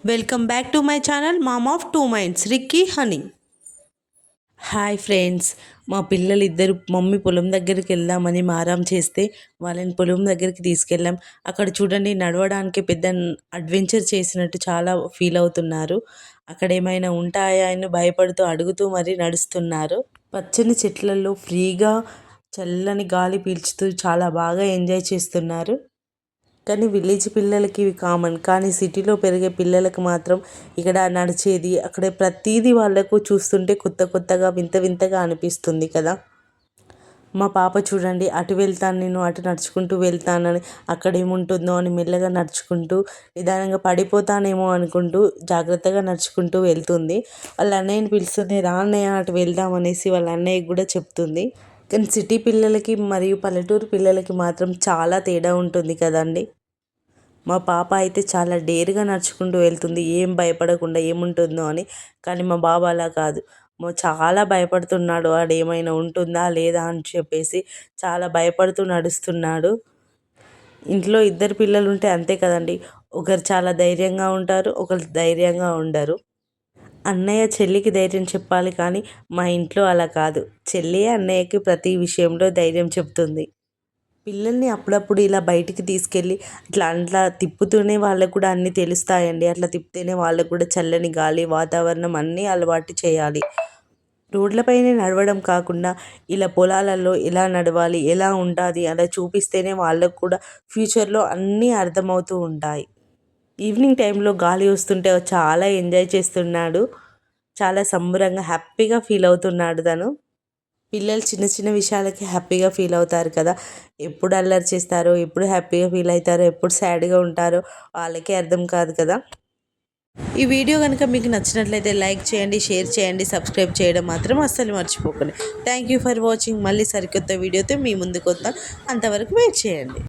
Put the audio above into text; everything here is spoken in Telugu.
Welcome back to my channel mom of two minds Ricky Honey. Hi friends, మా పిల్లలు ఇద్దరు మమ్మీ పొలం దగ్గరికి వెళ్దామని మారం చేస్తే వాళ్ళని పొలం దగ్గరికి తీసుకెళ్ళాం. అక్కడ చూడండి, నడవడానికి పెద్ద అడ్వెంచర్ చేసినట్టు చాలా ఫీల్ అవుతున్నారు. అక్కడ ఏమైనా ఉంటాయా అని భయపడుతూ అడుగుతూ మరీ నడుస్తున్నారు. పచ్చని చెట్లలో ఫ్రీగా చల్లని గాలి పీల్చుతూ చాలా బాగా ఎంజాయ్ చేస్తున్నారు. కానీ విలేజ్ పిల్లలకి ఇవి కామన్, కానీ సిటీలో పెరిగే పిల్లలకు మాత్రం ఇక్కడ నడిచేది అక్కడ ప్రతీది వాళ్ళకు చూస్తుంటే కొత్త కొత్తగా వింత వింతగా అనిపిస్తుంది కదా. మా పాప చూడండి, అటు వెళ్తాను నేను, అటు నడుచుకుంటూ వెళ్తానని, అక్కడ ఏముంటుందో అని మెల్లగా నడుచుకుంటూ నిదానంగా పడిపోతానేమో అనుకుంటూ జాగ్రత్తగా నడుచుకుంటూ వెళ్తుంది. వాళ్ళ అన్నయ్యని పిలుస్తుంది, రా అన్నయ్య అటు వెళ్దాం అనేసి వాళ్ళ అన్నయ్యకి కూడా చెప్తుంది. కానీ సిటీ పిల్లలకి మరియు పల్లెటూరు పిల్లలకి మాత్రం చాలా తేడా ఉంటుంది కదండి. మా పాప అయితే చాలా డేర్గా నడుచుకుంటూ వెళ్తుంది, ఏం భయపడకుండా ఏముంటుందో అని. కానీ మా బాబు అలా కాదు, చాలా భయపడుతున్నాడు. వాడు ఏమైనా ఉంటుందా లేదా అని చెప్పేసి చాలా భయపడుతూ నడుస్తున్నాడు. ఇంట్లో ఇద్దరు పిల్లలు ఉంటే అంతే కదండి, ఒకరు చాలా ధైర్యంగా ఉంటారు, ఒకరు ధైర్యంగా ఉండరు. అన్నయ్య చెల్లికి ధైర్యం చెప్పాలి, కానీ మా ఇంట్లో అలా కాదు. చెల్లి అన్నయ్యకి ప్రతి విషయంలో ధైర్యం చెప్తుంది. పిల్లల్ని అప్పుడప్పుడు ఇలా బయటికి తీసుకెళ్ళి అట్లా తిప్పుతూనే వాళ్ళకు కూడా అన్నీ తెలుస్తాయండి. అట్లా తిప్పితేనే వాళ్ళకు కూడా చల్లని గాలి, వాతావరణం అన్నీ అలవాటు చేయాలి. రోడ్లపైనే నడవడం కాకుండా ఇలా పొలాలలో ఎలా నడవాలి, ఎలా ఉంటుంది అలా చూపిస్తేనే వాళ్ళకు కూడా ఫ్యూచర్లో అన్నీ అర్థమవుతూ ఉంటాయి. ఈవినింగ్ టైంలో గాలి వస్తుంటే చాలా ఎంజాయ్ చేస్తున్నాడు. చాలా సంబరంగా హ్యాపీగా ఫీల్ అవుతున్నాడు తను. పిల్లలు చిన్న చిన్న విషయాలకి హ్యాపీగా ఫీల్ అవుతారు కదా. ఎప్పుడు అల్లరి చేస్తారో, ఎప్పుడు హ్యాపీగా ఫీల్ అవుతారో, ఎప్పుడు సాడ్గా ఉంటారో వాళ్ళకే అర్థం కాదు కదా. ఈ వీడియో కనుక మీకు నచ్చినట్లయితే లైక్ చేయండి, షేర్ చేయండి, సబ్స్క్రైబ్ చేయడం మాత్రం అస్సలు మర్చిపోకండి. Thank you for watching. మళ్ళీ సరికొత్త వీడియోతో మీ ముందుకు వస్తాను. అంతవరకు వెయిట్ చేయండి.